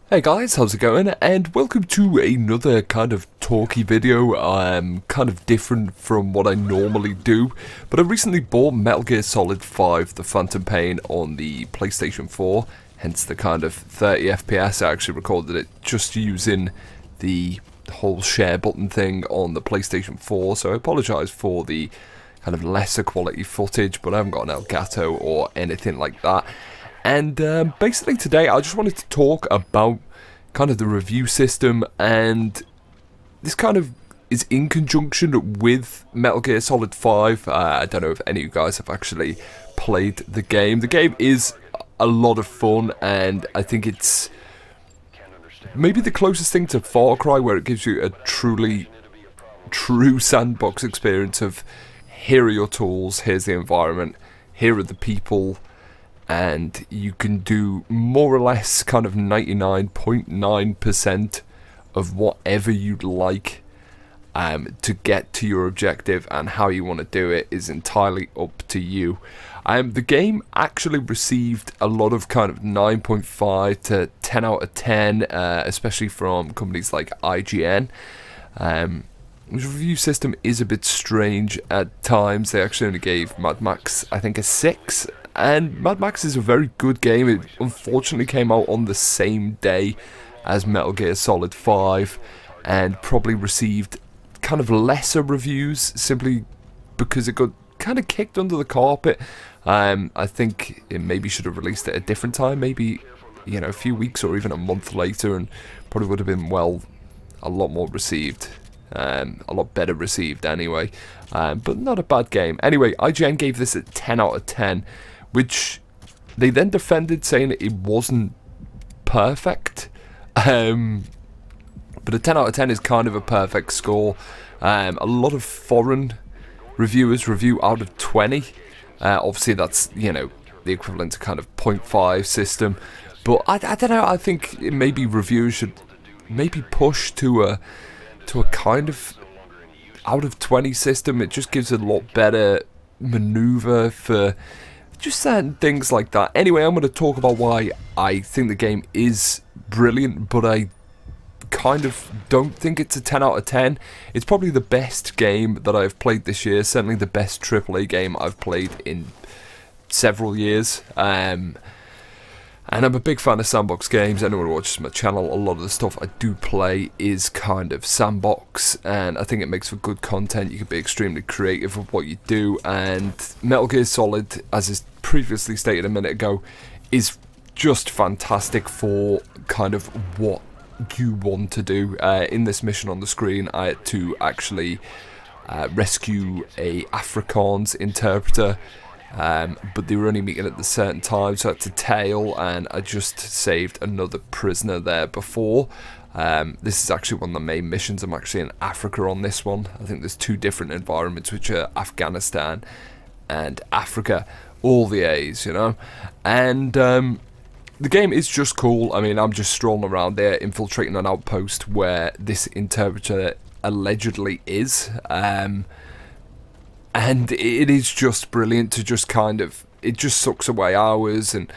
Hey guys, how's it going? And welcome to another kind of talkie video, kind of different from what I normally do. But I recently bought Metal Gear Solid 5, The Phantom Pain on the PlayStation 4, hence the kind of 30 FPS. I actually recorded it just using the whole share button thing on the PlayStation 4, so I apologise for the kind of lesser quality footage, but I haven't got an Elgato or anything like that. And basically today I just wanted to talk about kind of the review system, and this kind of is in conjunction with Metal Gear Solid 5. I don't know if any of you guys have actually played the game. The game is a lot of fun, and I think it's maybe the closest thing to Far Cry, where it gives you a true sandbox experience of here are your tools, here's the environment, here are the people, and you can do more or less kind of 99.9% of whatever you'd like to get to your objective, and how you want to do it is entirely up to you. The game actually received a lot of kind of 9.5 to 10 out of 10, especially from companies like IGN. The review system is a bit strange at times. They actually only gave Mad Max, I think, a 6. And Mad Max is a very good game. It unfortunately came out on the same day as Metal Gear Solid 5 and probably received kind of lesser reviews simply because it got kind of kicked under the carpet. I think it maybe should have released at a different time, maybe, you know, a few weeks or even a month later, and probably would have been, well, a lot more received. A lot better received anyway, but not a bad game. Anyway, IGN gave this a 10 out of 10. Which they then defended, saying it wasn't perfect. But a 10 out of 10 is kind of a perfect score. A lot of foreign reviewers review out of 20. Obviously, that's, you know, the equivalent to kind of 0.5 system. But I don't know. I think maybe reviewers should maybe push to a kind of out of 20 system. It just gives a lot better maneuver for just certain things like that. Anyway, I'm going to talk about why I think the game is brilliant, but I kind of don't think it's a 10 out of 10. It's probably the best game that I've played this year, certainly the best AAA game I've played in several years. And I'm a big fan of sandbox games. Anyone who watches my channel, a lot of the stuff I do play is kind of sandbox, and I think it makes for good content. You can be extremely creative with what you do, and Metal Gear Solid, as is previously stated a minute ago, is just fantastic for kind of what you want to do. In this mission on the screen, I had to actually rescue a Afrikaans interpreter, but they were only meeting at a certain time, so I had to tail, and I just saved another prisoner there before. This is actually one of the main missions. I'm actually in Africa on this one. I think there's two different environments, which are Afghanistan and Africa. All the A's, you know. And the game is just cool. I mean, I'm just strolling around there, infiltrating an outpost where this interpreter allegedly is. And it is just brilliant to just kind of, it just sucks away hours, and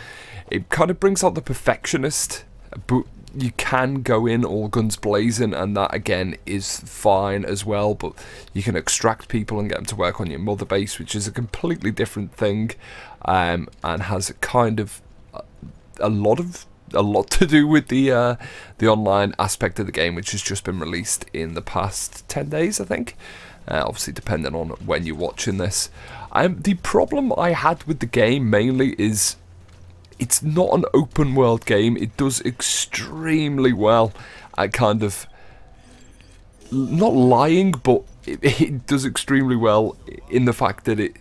it kind of brings out the perfectionist, but you can go in all guns blazing, and that again is fine as well. But you can extract people and get them to work on your mother base, which is a completely different thing, and has kind of a lot to do with the online aspect of the game, which has just been released in the past 10 days, I think. Obviously depending on when you're watching this. The problem I had with the game mainly is it's not an open world game. It does extremely well at kind of not lying, but it does extremely well in the fact that it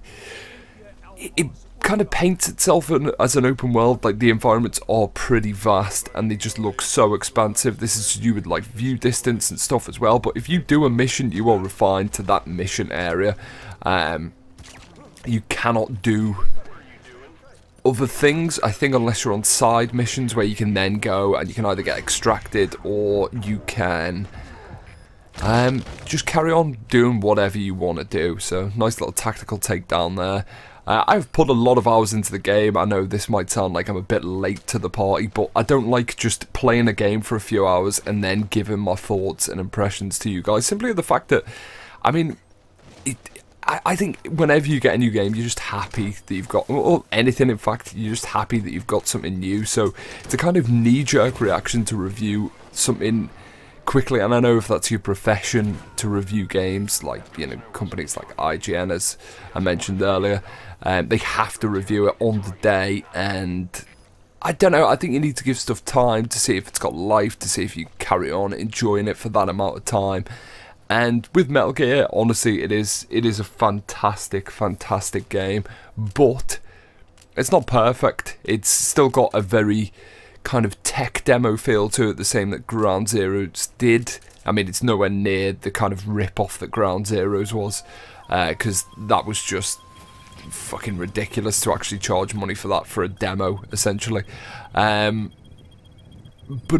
kind of paints itself as an open world. Like, the environments are pretty vast and they just look so expansive. This is to do with like view distance and stuff as well, but if you do a mission, you are refined to that mission area. You cannot do other things, I think, unless you're on side missions where you can then go and you can either get extracted or you can just carry on doing whatever you want to do. So nice little tactical takedown there. I've put a lot of hours into the game. I know this might sound like I'm a bit late to the party, but I don't like just playing a game for a few hours and then giving my thoughts and impressions to you guys. Simply the fact that, I mean, I think whenever you get a new game, you're just happy that you've got, or anything in fact, you're just happy that you've got something new. So it's a kind of knee-jerk reaction to review something quickly, and I know if that's your profession to review games, like, you know, companies like IGN, as I mentioned earlier, they have to review it on the day, and I don't know, I think you need to give stuff time to see if it's got life, to see if you carry on enjoying it for that amount of time. And with Metal Gear, honestly, it is a fantastic, fantastic game, but it's not perfect. It's still got a very kind of tech demo feel to it, the same that Ground Zeroes did. I mean, it's nowhere near the kind of rip-off that Ground Zeroes was, because that was just fucking ridiculous to actually charge money for that for a demo, essentially. But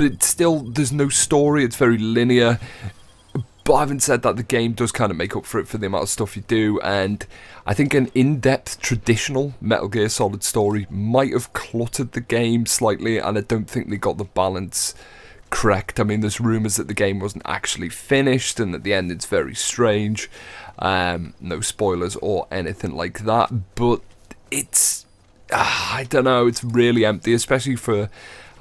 it's still, there's no story, it's very linear. But having said that, the game does kind of make up for it for the amount of stuff you do, and I think an in-depth traditional Metal Gear Solid story might have cluttered the game slightly, and I don't think they got the balance correct. I mean, there's rumours that the game wasn't actually finished, and at the end it's very strange. No spoilers or anything like that, but it's, I don't know, it's really empty, especially for,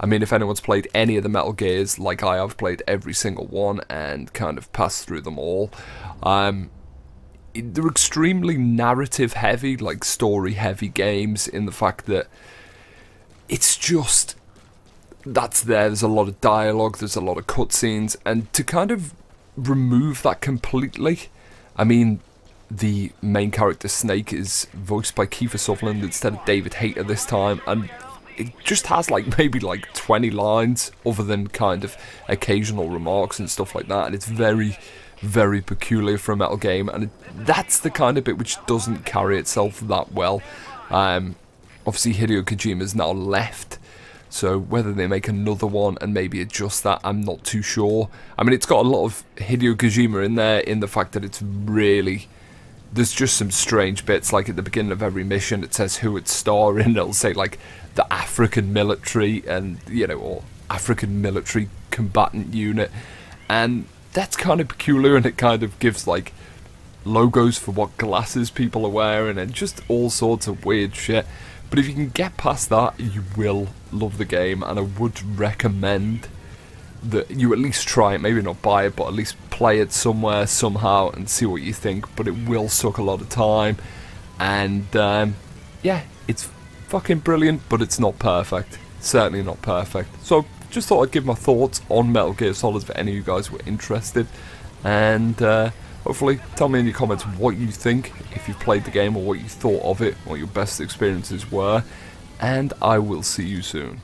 I mean, if anyone's played any of the Metal Gears, like I have played every single one and kind of passed through them all, they're extremely narrative heavy, like story heavy games, in the fact that it's just, there's a lot of dialogue, there's a lot of cutscenes, and to kind of remove that completely, I mean, the main character Snake is voiced by Kiefer Sutherland instead of David Hayter this time, and it just has like maybe like 20 lines other than kind of occasional remarks and stuff like that, and it's very, very peculiar for a Metal game, and that's the kind of bit which doesn't carry itself that well. Obviously Hideo Kojima's now left, so whether they make another one and maybe adjust that, I'm not too sure. I mean, it's got a lot of Hideo Kojima in there, in the fact that it's really, there's just some strange bits, like at the beginning of every mission it says who it's starring, it'll say like the African military, and, you know, or African military combatant unit, and that's kind of peculiar, and it kind of gives like logos for what glasses people are wearing and just all sorts of weird shit. But if you can get past that, you will love the game, and I would recommend that you at least try it, maybe not buy it, but at least play it somewhere, somehow, and see what you think. But it will suck a lot of time, and yeah, it's fucking brilliant, but it's not perfect. Certainly not perfect. So just thought I'd give my thoughts on Metal Gear Solid for any of you guys who are interested, and hopefully tell me in your comments what you think, if you've played the game, or what you thought of it, what your best experiences were, and I will see you soon.